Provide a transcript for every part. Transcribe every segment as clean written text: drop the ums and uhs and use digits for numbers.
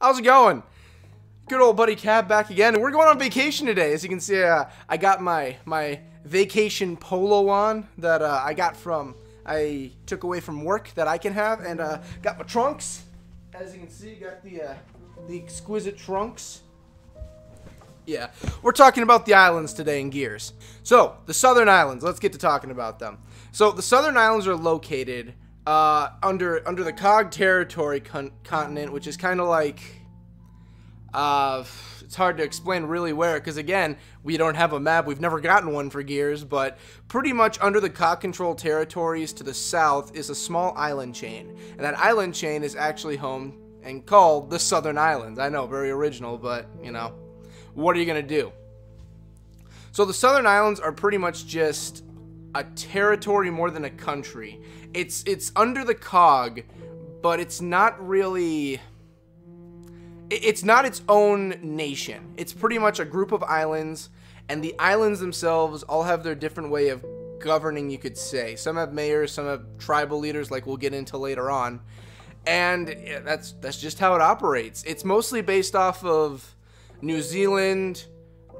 How's it going? Good old buddy Cab back again, and we're going on vacation today. As you can see, I got my vacation polo on that I took away from work that I can have, and got my trunks. As you can see, got the exquisite trunks. Yeah, we're talking about the islands today in Gears. So, the Southern Islands, let's get to talking about them. So, the Southern Islands are located under the Cog Territory continent, which is kind of like, it's hard to explain really where, because again, we don't have a map, we've never gotten one for Gears, but pretty much under the Cog control territories to the south is a small island chain, and that island chain is actually home and called the Southern Islands. I know, very original, but, you know, what are you going to do? So the Southern Islands are pretty much just a territory more than a country. It's under the Cog, but it's not really... It's not its own nation. It's pretty much a group of islands, and the islands themselves all have their different way of governing, you could say. Some have mayors, some have tribal leaders, like we'll get into later on. And that's just how it operates. It's mostly based off of New Zealand,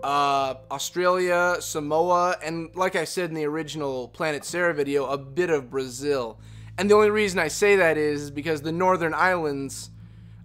Australia, Samoa, and like I said in the original Planet Sera video, a bit of Brazil. And the only reason I say that is because the northern islands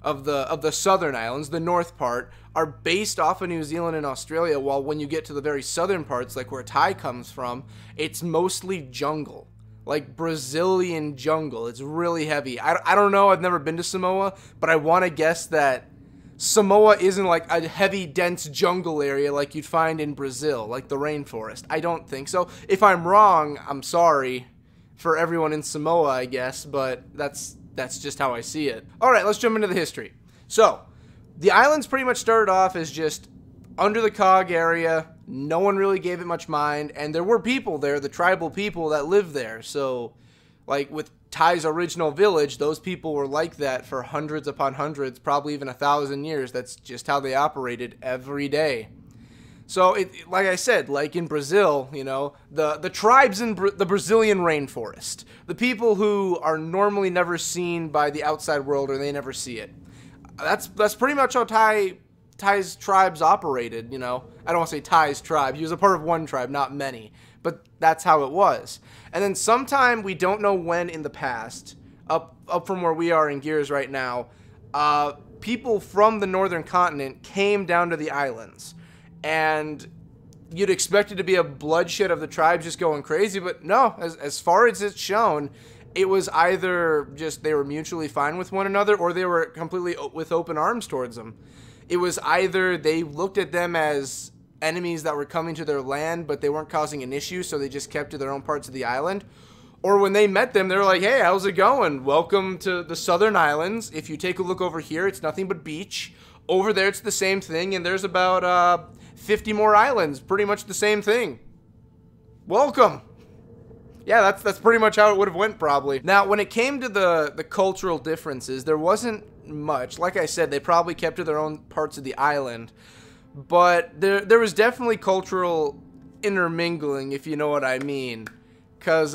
of the southern islands, the north part, are based off of New Zealand and Australia, while when you get to the very southern parts, like where Ty comes from, it's mostly jungle. Like Brazilian jungle. It's really heavy. I don't know, I've never been to Samoa, but I want to guess that Samoa isn't like a heavy, dense jungle area like you'd find in Brazil, like the rainforest. I don't think so. If I'm wrong, I'm sorry for everyone in Samoa, I guess, but that's just how I see it. Alright, let's jump into the history. So, the islands pretty much started off as just under the Cog area. No one really gave it much mind, and there were people there, the tribal people that lived there. So, like with Ty's original village, those people were like that for hundreds upon hundreds, probably even 1,000 years. That's just how they operated every day. So, like I said, like in Brazil, you know, the tribes in the Brazilian rainforest, the people who are normally never seen by the outside world, or they never see it. That's pretty much how Ty's tribes operated, you know. I don't want to say Ty's tribe. He was a part of one tribe, not many. But that's how it was. And then sometime, we don't know when in the past, up from where we are in Gears right now, people from the northern continent came down to the islands. And you'd expect it to be a bloodshed of the tribes just going crazy, but no, as far as it's shown, it was either just they were mutually fine with one another, or they were completely with open arms towards them. It was either they looked at them as enemies that were coming to their land, but they weren't causing an issue, so they just kept to their own parts of the island. Or when they met them, they were like, hey, how's it going? Welcome to the Southern Islands. If you take a look over here, it's nothing but beach. Over there, it's the same thing, and there's about 50 more islands. Pretty much the same thing. Welcome. Yeah, that's pretty much how it would have went, probably. Now, when it came to the cultural differences, there wasn't much. Like I said, they probably kept to their own parts of the island. But there was definitely cultural intermingling, if you know what I mean. Because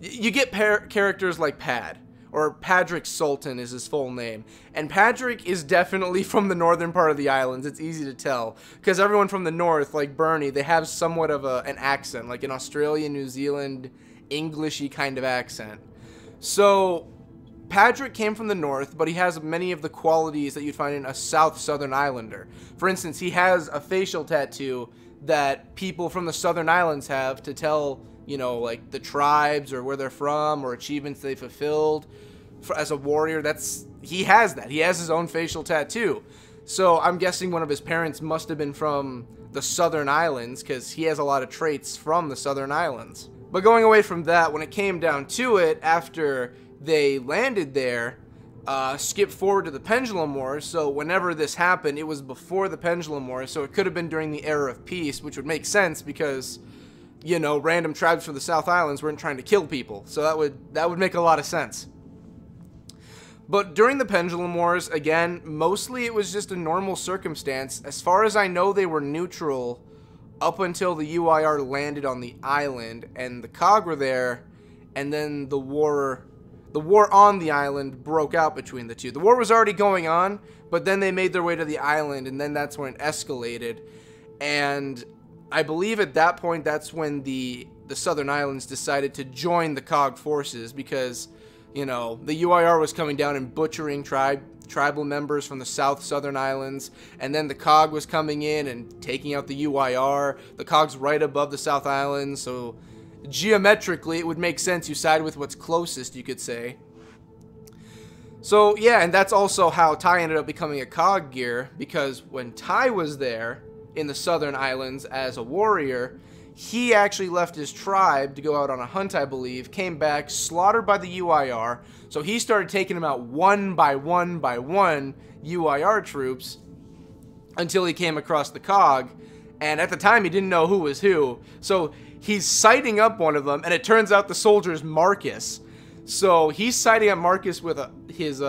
you get characters like Pad, or Padrick Sultan is his full name. And Padrick is definitely from the northern part of the islands. It's easy to tell. Because everyone from the north, like Bernie, they have somewhat of an accent. Like an Australian, New Zealand, Englishy kind of accent. So, Padrick came from the north, but he has many of the qualities that you'd find in a Southern Islander. For instance, he has a facial tattoo that people from the Southern Islands have to tell, you know, like the tribes or where they're from or achievements they fulfilled as a warrior. He has that. He has his own facial tattoo. So I'm guessing one of his parents must have been from the Southern Islands, because he has a lot of traits from the Southern Islands. But going away from that, when it came down to it, after they landed there, skip forward to the Pendulum Wars. So whenever this happened, it was before the Pendulum Wars, so it could have been during the Era of Peace, which would make sense because, you know, random tribes from the South Islands weren't trying to kill people, so that would make a lot of sense. But during the Pendulum Wars, again, mostly it was just a normal circumstance. As far as I know, they were neutral up until the UIR landed on the island, and the Cog were there, and then the war the war on the island broke out between the two. The war was already going on, but then they made their way to the island, and then that's when it escalated. And I believe at that point, that's when the Southern Islands decided to join the COG forces because, you know, the UIR was coming down and butchering tribal members from the Southern Islands, and then the COG was coming in and taking out the UIR. The COG's right above the South Islands, so geometrically it would make sense you side with what's closest, you could say. So yeah, and that's also how Ty ended up becoming a COG gear, because when Ty was there in the Southern Islands as a warrior, he actually left his tribe to go out on a hunt, I believe, came back, slaughtered by the UIR, so he started taking them out one by one UIR troops until he came across the COG, and at the time he didn't know who was who, so he's sighting up one of them, and it turns out the soldier's Marcus. So he's sighting up Marcus with his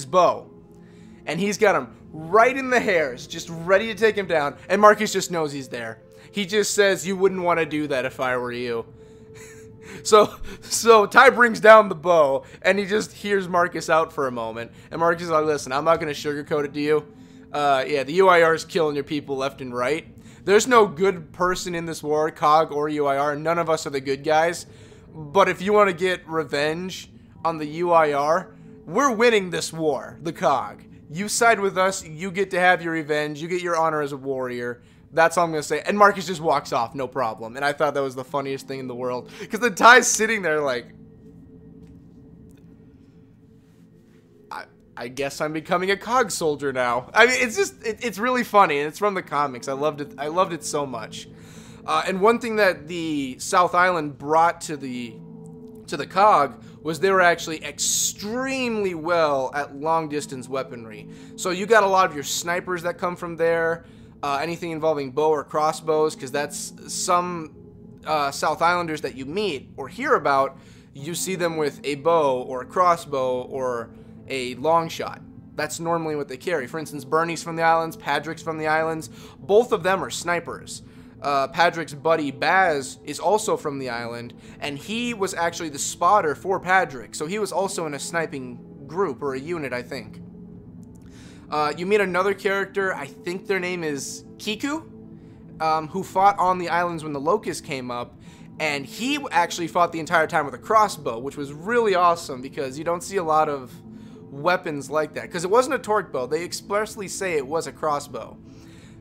bow, and he's got him right in the hairs, just ready to take him down, and Marcus just knows he's there. He just says, "You wouldn't want to do that if I were you." So Ty brings down the bow, and he just hears Marcus out for a moment, and Marcus is like, "Listen, I'm not going to sugarcoat it to you. Yeah, the UIR is killing your people left and right. There's no good person in this war, COG or UIR. None of us are the good guys. But if you want to get revenge on the UIR, we're winning this war, the COG. You side with us, you get to have your revenge, you get your honor as a warrior." That's all I'm going to say. And Marcus just walks off, no problem. And I thought that was the funniest thing in the world. Because the Ty's sitting there like, I guess I'm becoming a COG soldier now. I mean, it's just, it's really funny. And it's from the comics. I loved it so much. And one thing that the South Island brought to the COG was they were actually extremely well at long-distance weaponry. So you got a lot of your snipers that come from there. Anything involving bow or crossbows, because that's some South Islanders that you meet or hear about, you see them with a bow or a crossbow or a long shot. That's normally what they carry. For instance, Bernie's from the islands, Patrick's from the islands. Both of them are snipers. Patrick's buddy Baz is also from the island, and he was actually the spotter for Patrick, so he was also in a sniping group or a unit, I think. You meet another character, I think their name is Kiku, who fought on the islands when the Locust came up, and he actually fought the entire time with a crossbow, which was really awesome because you don't see a lot of weapons like that, because it wasn't a torque bow. They expressly say it was a crossbow.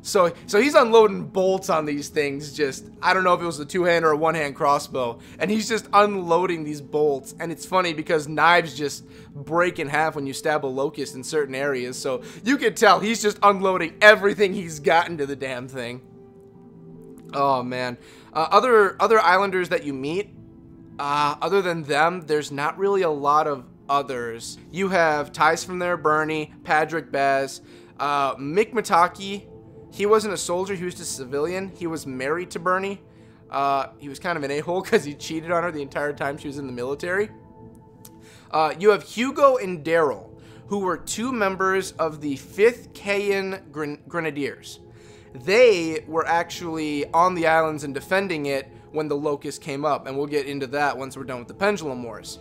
So he's unloading bolts on these things, just, I don't know if it was a two-hand or a one-hand crossbow, and he's just unloading these bolts, and it's funny because knives just break in half when you stab a Locust in certain areas, so you could tell he's just unloading everything he's got into the damn thing. Oh, man. Other islanders that you meet, other than them, there's not really a lot of others. You have Ty's from there, Bernie, Patrick, Baz, Mick Mataki. He wasn't a soldier, he was just a civilian. He was married to Bernie. He was kind of an a-hole because he cheated on her the entire time she was in the military. You have Hugo and Daryl, who were two members of the 5th Cayan Grenadiers. They were actually on the islands and defending it when the Locust came up, and we'll get into that once we're done with the Pendulum Wars.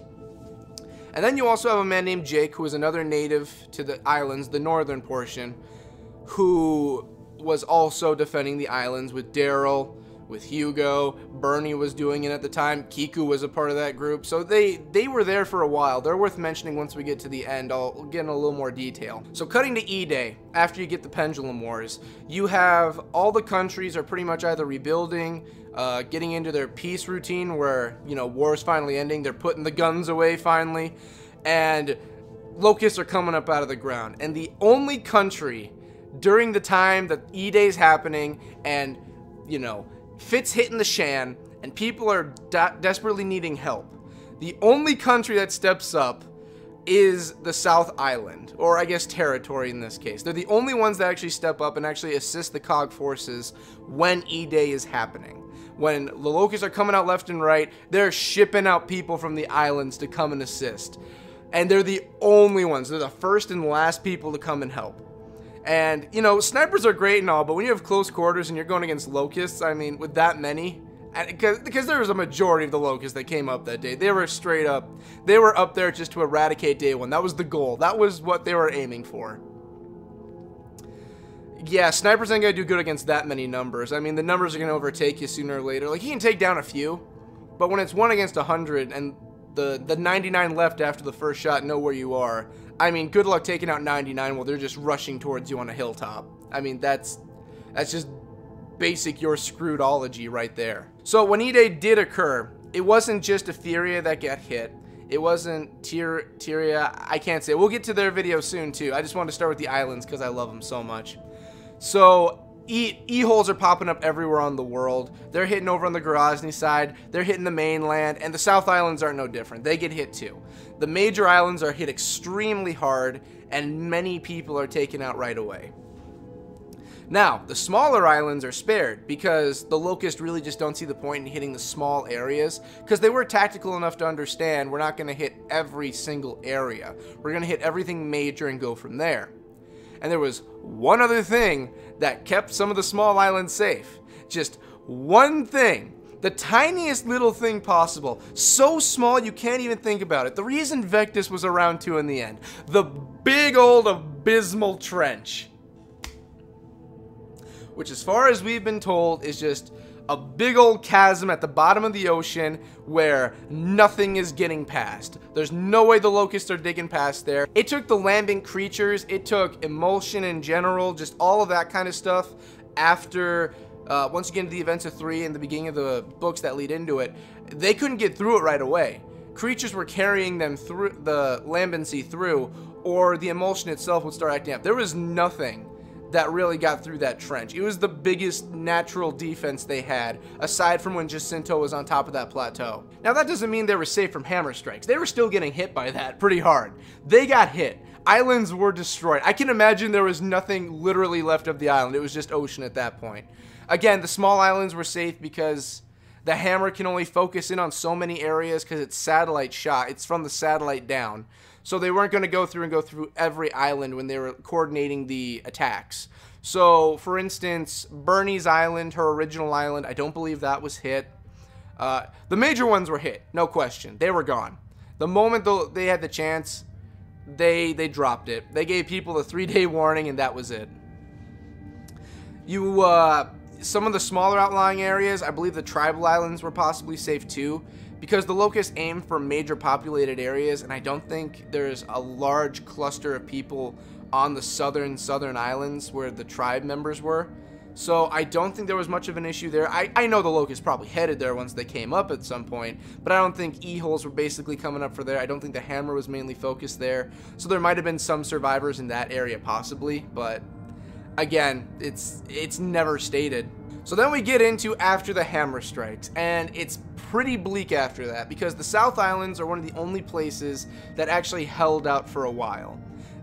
And then you also have a man named Jake, who is another native to the islands, the northern portion, who was also defending the islands with Daryl, with Hugo. Bernie was doing it at the time. Kiku was a part of that group. So they were there for a while. They're worth mentioning once we get to the end. I'll get in a little more detail. So cutting to E-Day, after you get the Pendulum Wars, you have all the countries are pretty much either rebuilding, getting into their peace routine where, you know, war is finally ending. They're putting the guns away finally. And Locusts are coming up out of the ground. And the only country during the time that E-Day is happening and, you know, Fit's hitting the shan and people are desperately needing help, the only country that steps up is the South Island, or I guess territory in this case. They're the only ones that actually step up and actually assist the COG forces when E-Day is happening. When the Locusts are coming out left and right, they're shipping out people from the islands to come and assist. And they're the only ones. They're the first and last people to come and help. And, you know, snipers are great and all, but when you have close quarters and you're going against Locusts, I mean, with that many, Because there was a majority of the locusts that came up that day. They were straight up, they were up there just to eradicate day one. That was the goal. That was what they were aiming for. Yeah, snipers ain't gonna do good against that many numbers. I mean, the numbers are gonna overtake you sooner or later. Like, he can take down a few, but when it's 1 against 100 and the 99 left after the first shot know where you are, I mean, good luck taking out 99 while they're just rushing towards you on a hilltop. I mean, that's just basic you're screwedology right there. So when E-Day did occur, it wasn't just Etheria that got hit. It wasn't Tyria. I can't say. We'll get to their video soon too. I just want to start with the islands because I love them so much. So E-holes are popping up everywhere on the world. They're hitting over on the Grozny side. They're hitting the mainland, and the South Islands aren't no different. They get hit too. The major islands are hit extremely hard, and many people are taken out right away. Now, the smaller islands are spared because the Locusts really just don't see the point in hitting the small areas because they were tactical enough to understand we're not going to hit every single area. We're going to hit everything major and go from there. And there was one other thing that kept some of the small islands safe. Just one thing. The tiniest little thing possible. So small you can't even think about it. The reason Vectis was around too in the end. The big old abysmal trench. Which, as far as we've been told, is just a big old chasm at the bottom of the ocean where nothing is getting past. There's no way the Locusts are digging past there. It took the lambent creatures, it took emulsion in general, just all of that kind of stuff after, once you get into the events of 3 and the beginning of the books that lead into it, they couldn't get through it right away. Creatures were carrying them through, the lambency through, or the emulsion itself would start acting up. There was nothing that really got through that trench. It was the biggest natural defense they had, aside from when Jacinto was on top of that plateau. Now, that doesn't mean they were safe from hammer strikes. They were still getting hit by that pretty hard. They got hit. Islands were destroyed. I can imagine there was nothing literally left of the island. It was just ocean at that point. Again, the small islands were safe because the hammer can only focus in on so many areas because it's satellite shot. It's from the satellite down. So they weren't going to go through every island when they were coordinating the attacks. So, for instance, Bernie's island, her original island, I don't believe that was hit. The major ones were hit, no question. They were gone. The moment they had the chance, they dropped it. They gave people a 3-day warning, and that was it. Some of the smaller outlying areas, I believe the tribal islands were possibly safe too, because the Locusts aim for major populated areas, and I don't think there's a large cluster of people on the southern islands where the tribe members were. So I don't think there was much of an issue there. I know the Locusts probably headed there once they came up at some point, but I don't think E-holes were basically coming up for there. I don't think the hammer was mainly focused there. So there might have been some survivors in that area possibly, but again, it's never stated. So then we get into after the hammer strikes, and it's pretty bleak after that because the South Islands are one of the only places that actually held out for a while.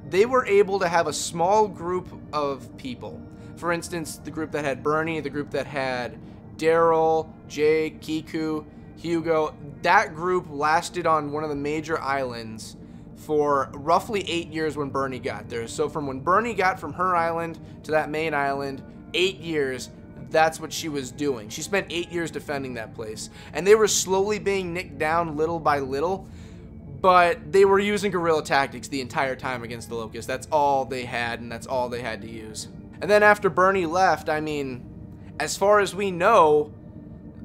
They were able to have a small group of people. For instance, the group that had Bernie, the group that had Daryl, Jake, Kiku, Hugo, that group lasted on one of the major islands for roughly 8 years when Bernie got there. So from when Bernie got from her island to that main island, 8 years, that's what she was doing. She spent 8 years defending that place. And they were slowly being nicked down little by little, but they were using guerrilla tactics the entire time against the Locusts. That's all they had, and that's all they had to use. And then after Bernie left, I mean, as far as we know,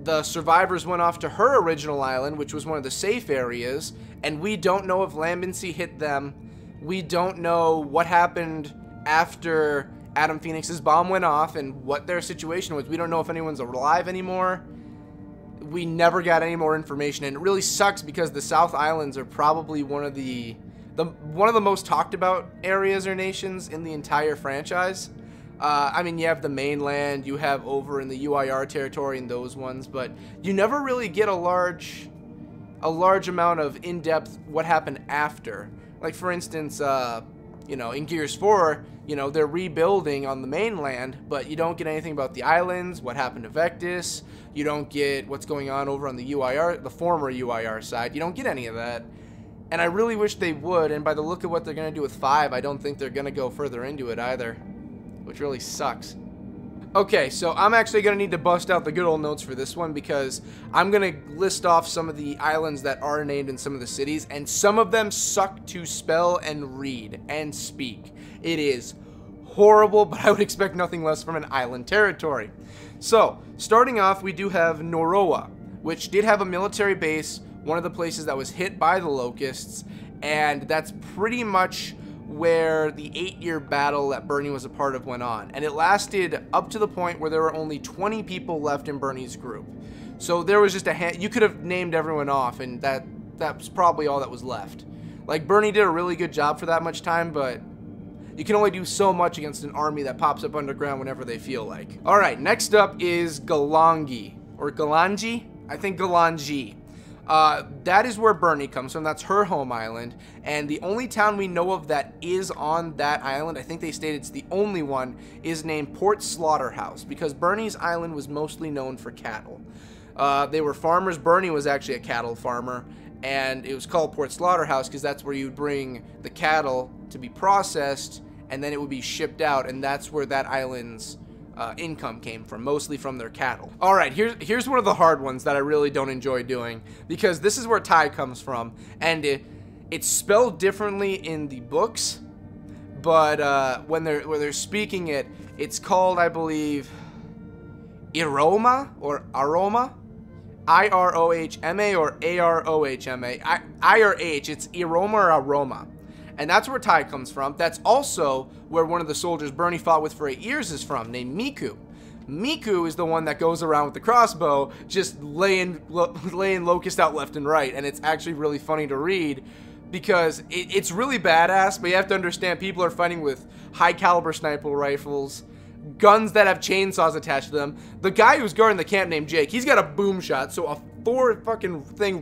the survivors went off to her original island, which was one of the safe areas, and we don't know if lambency hit them. We don't know what happened after Adam Phoenix's bomb went off and what their situation was. We don't know if anyone's alive anymore. We never got any more information, and it really sucks because the South Islands are probably one of the most talked about areas or nations in the entire franchise. I mean, you have the mainland, you have over in the UIR territory and those ones, but you never really get a large amount of in-depth what happened after. Like, for instance, you know, in Gears 4, you know, they're rebuilding on the mainland, but you don't get anything about the islands, what happened to Vectis. You don't get what's going on over on the UIR, the former UIR side. You don't get any of that. And I really wish they would, and by the look of what they're going to do with 5, I don't think they're going to go further into it either, which really sucks. Okay, so I'm actually going to need to bust out the good old notes for this one because I'm going to list off some of the islands that are named in some of the cities, and some of them suck to spell and read and speak. It is horrible, but I would expect nothing less from an island territory. So, starting off, we do have Nora, which did have a military base, one of the places that was hit by the locusts, and that's pretty much where the 8-year battle that Bernie was a part of went on. And it lasted up to the point where there were only 20 people left in Bernie's group. So there was just you could have named everyone off, and that's probably all that was left. Like, Bernie did a really good job for that much time, but you can only do so much against an army that pops up underground whenever they feel like. Alright, next up is Longy. Or Longy? I think Longy. That is where Bernie comes from. That's her home island. And the only town we know of that is on that island, I think they stated it's the only one, is named Port Slaughterhouse, because Bernie's island was mostly known for cattle. They were farmers. Bernie was actually a cattle farmer, and it was called Port Slaughterhouse because that's where you'd bring the cattle to be processed, and then it would be shipped out, and that's where that island's income came from, mostly from their cattle. Alright, here's one of the hard ones that I really don't enjoy doing, because this is where Thai comes from, and it's spelled differently in the books, but when they're speaking it, it's called, I believe, Iroma or Aroma, I-R-O-H-M-A or A-R-O-H-M-A. I or H, it's Iroma or Aroma. And that's where Thai comes from. That's also where one of the soldiers Bernie fought with for 8 years is from, named Miku. Miku is the one that goes around with the crossbow, just laying locust out left and right. And it's actually really funny to read because it's really badass, but you have to understand people are fighting with high caliber sniper rifles, guns that have chainsaws attached to them. The guy who's guarding the camp named Jake, he's got a boom shot, so a 4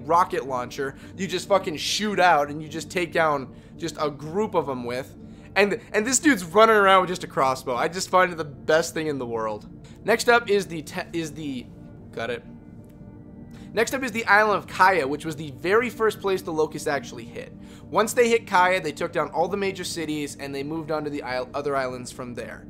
rocket launcher you just fucking shoot out and you just take down just a group of them with. And this dude's running around with just a crossbow. I just find it the best thing in the world. Next up is the Next up is the island of Cayo, which was the very first place the locusts actually hit. Once they hit Cayo, they took down all the major cities and they moved on to the other islands from there.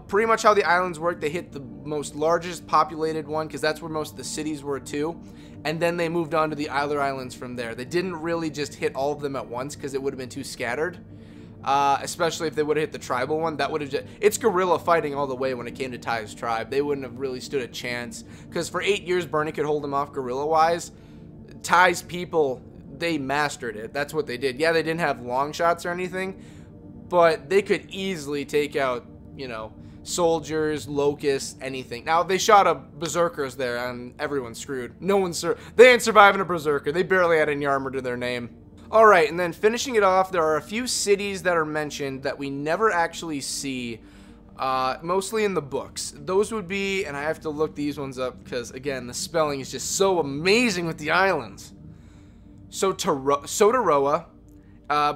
Pretty much how the islands work, they hit the most largest populated one because that's where most of the cities were too, and then they moved on to the other islands from there. They didn't really just hit all of them at once because it would have been too scattered, especially if they would have hit the tribal one. That would have just, it's guerrilla fighting all the way when it came to Ty's tribe. They wouldn't have really stood a chance because for 8 years Bernie could hold them off guerrilla wise. Ty's people, they mastered it. That's what they did. Yeah, they didn't have long shots or anything, but they could easily take out, you know, soldiers, locusts, anything. Now, if they shot a berserkers there, and everyone's screwed. They ain't surviving a berserker. They barely had any armor to their name. Alright, and then finishing it off, there are a few cities that are mentioned that we never actually see, mostly in the books. Those would be, and I have to look these ones up because, again, the spelling is just so amazing with the islands. Sotaroa,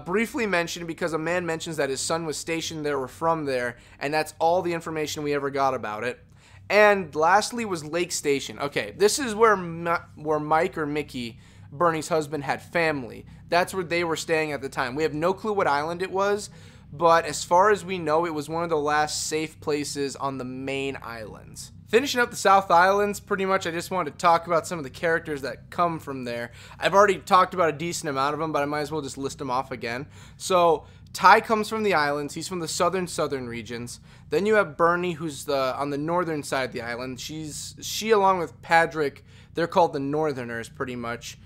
briefly mentioned because a man mentions that his son was stationed there or from there, and that's all the information we ever got about it. And lastly was Lake Station. Okay, this is where Mike or Mickey, Bernie's husband, had family. That's where they were staying at the time. We have no clue what island it was, but as far as we know, it was one of the last safe places on the main islands. Finishing up the South Islands, pretty much I just wanted to talk about some of the characters that come from there. I've already talked about a decent amount of them, but I might as well just list them off again. So, Ty comes from the islands. He's from the southern regions. Then you have Bernie, who's on the northern side of the island. She along with Patrick, they're called the Northerners, pretty much.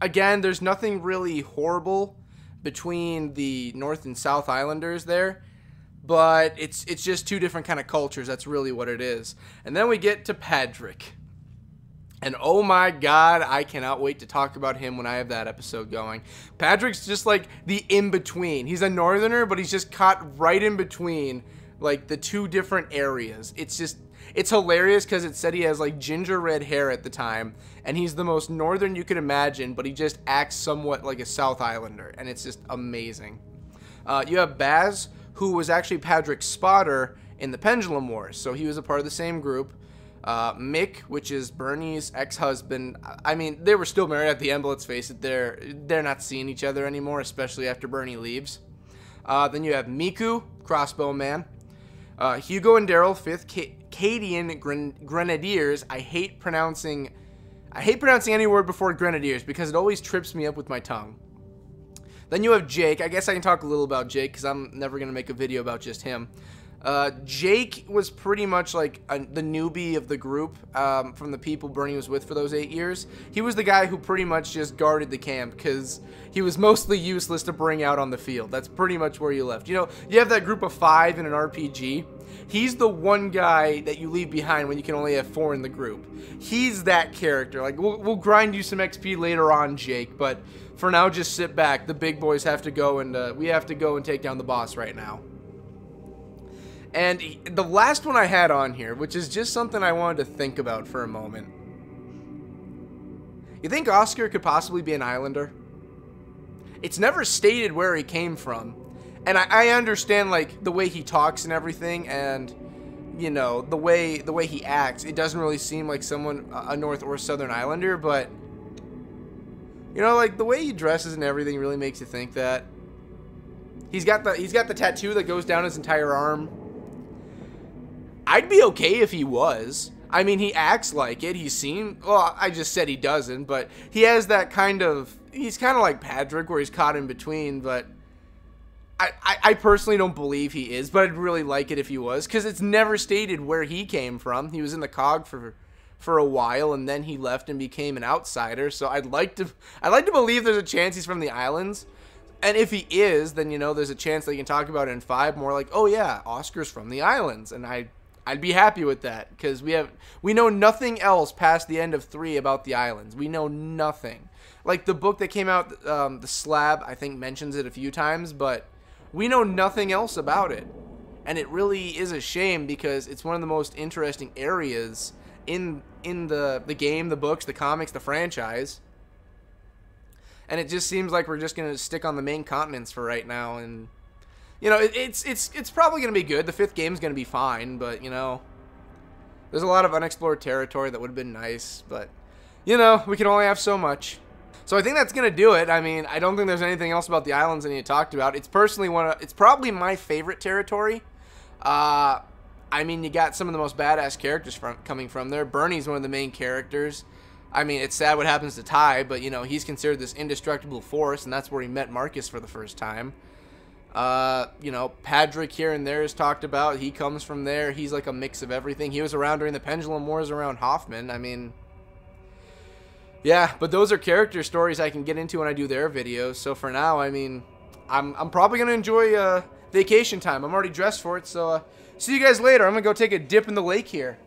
Again, there's nothing really horrible between the North and South Islanders there. But it's just two different kind of cultures. That's really what it is. And then we get to Patrick. And oh my god, I cannot wait to talk about him when I have that episode going. Patrick's just like the in-between. He's a northerner, but he's just caught right in between like the two different areas. It's hilarious because it said he has like ginger red hair at the time. And he's the most northern you could imagine, but he just acts somewhat like a South Islander. And it's just amazing. You have Baz, who was actually Patrick's spotter in the Pendulum Wars, so he was a part of the same group. Mick, which is Bernie's ex-husband, I mean, they were still married at the end, but let's face it, they're not seeing each other anymore, especially after Bernie leaves. Then you have Miku, Crossbow Man. Hugo and Daryl, 5th. Cadian Grenadiers. I hate pronouncing any word before Grenadiers because it always trips me up with my tongue. Then you have Jake. I guess I can talk a little about Jake because I'm never going to make a video about just him. Jake was pretty much like the newbie of the group from the people Bernie was with for those 8 years. He was the guy who pretty much just guarded the camp because he was mostly useless to bring out on the field. That's pretty much where you left. You know, you have that group of 5 in an RPG. He's the one guy that you leave behind when you can only have 4 in the group. He's that character. Like, we'll grind you some XP later on, Jake, but for now, just sit back. The big boys have to go, and we have to go and take down the boss right now. And the last one I had on here, which is just something I wanted to think about for a moment. You think Oscar could possibly be an Islander? It's never stated where he came from. And I understand, like, the way he talks and everything, and, you know, the way he acts. It doesn't really seem like someone, a North or Southern Islander, but, you know, like, the way he dresses and everything really makes you think that. He's got the tattoo that goes down his entire arm. I'd be okay if he was. I mean, he acts like it. Well, I just said he doesn't, but he has that kind of, he's kind of like Patrick where he's caught in between, but I personally don't believe he is, but I'd really like it if he was, because it's never stated where he came from. He was in the COG for a while, and then he left and became an outsider, so I'd like to believe there's a chance he's from the islands. And if he is, then, you know, there's a chance that you can talk about it in 5 more like, oh yeah, Oscar's from the islands, and I'd be happy with that, because we know nothing else past the end of 3 about the islands. We know nothing. Like, the book that came out, The Slab, I think mentions it a few times, but we know nothing else about it. And it really is a shame, because it's one of the most interesting areas in the game, the books, the comics, the franchise. And it just seems like we're just going to stick on the main continents for right now, and you know, it's probably going to be good. The 5th game is going to be fine, but, you know, there's a lot of unexplored territory that would have been nice, but, you know, we can only have so much. So I think that's going to do it. I mean, I don't think there's anything else about the islands I need to talk about. It's it's probably my favorite territory. I mean, you got some of the most badass characters coming from there. Bernie's one of the main characters. I mean, it's sad what happens to Ty, but, you know, he's considered this indestructible force, and that's where he met Marcus for the first time. You know, Patrick here and there is talked about. He comes from there. He's like a mix of everything. He was around during the Pendulum Wars around Hoffman. I mean, yeah, but those are character stories I can get into when I do their videos. So for now, I mean, I'm probably going to enjoy vacation time. I'm already dressed for it, so see you guys later. I'm going to go take a dip in the lake here.